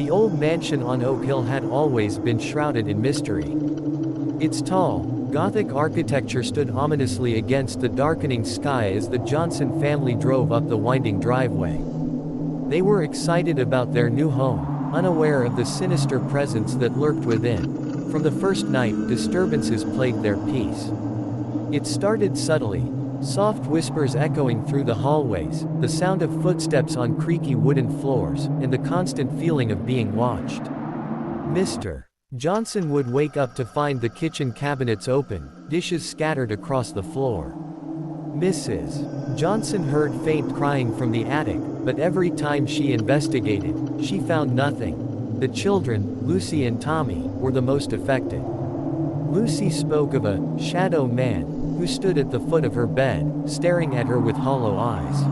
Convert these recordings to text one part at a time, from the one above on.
The old mansion on Oak Hill had always been shrouded in mystery. Its tall, Gothic architecture stood ominously against the darkening sky as the Johnson family drove up the winding driveway. They were excited about their new home, unaware of the sinister presence that lurked within. From the first night, disturbances plagued their peace. It started subtly, soft whispers echoing through the hallways, the sound of footsteps on creaky wooden floors, and the constant feeling of being watched. Mr. Johnson would wake up to find the kitchen cabinets open, dishes scattered across the floor. Mrs. Johnson heard faint crying from the attic, but every time she investigated, she found nothing. The children, Lucy and Tommy, were the most affected. Lucy spoke of a shadow man who stood at the foot of her bed, staring at her with hollow eyes.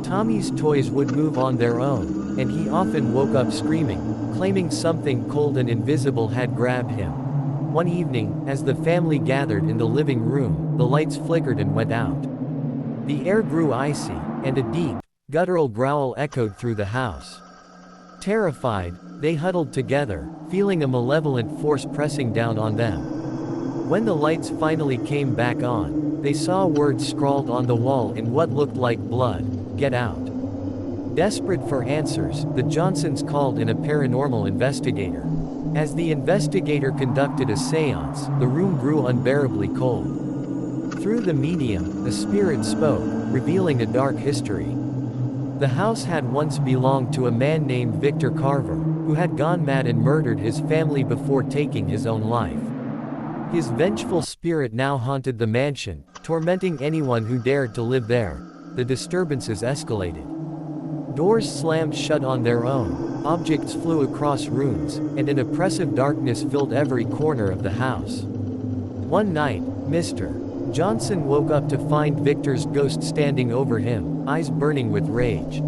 Tommy's toys would move on their own, and he often woke up screaming, claiming something cold and invisible had grabbed him. One evening, as the family gathered in the living room, the lights flickered and went out. The air grew icy, and a deep, guttural growl echoed through the house. Terrified, they huddled together, feeling a malevolent force pressing down on them. When the lights finally came back on, they saw words scrawled on the wall in what looked like blood: "Get out." Desperate for answers, the Johnsons called in a paranormal investigator. As the investigator conducted a seance, the room grew unbearably cold. Through the medium, the spirit spoke, revealing a dark history. The house had once belonged to a man named Victor Carver, who had gone mad and murdered his family before taking his own life. His vengeful spirit now haunted the mansion, tormenting anyone who dared to live there. The disturbances escalated. Doors slammed shut on their own, objects flew across rooms, and an oppressive darkness filled every corner of the house. One night, Mr. Johnson woke up to find Victor's ghost standing over him, eyes burning with rage.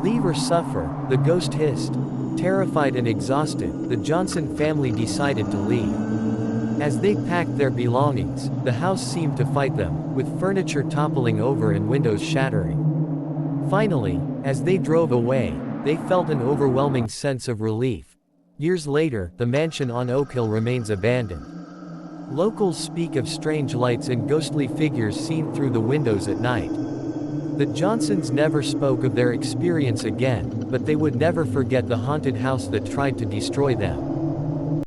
"Leave or suffer," the ghost hissed. Terrified and exhausted, the Johnson family decided to leave. As they packed their belongings, the house seemed to fight them, with furniture toppling over and windows shattering. Finally, as they drove away, they felt an overwhelming sense of relief. Years later, the mansion on Oak Hill remains abandoned. Locals speak of strange lights and ghostly figures seen through the windows at night. The Johnsons never spoke of their experience again, but they would never forget the haunted house that tried to destroy them.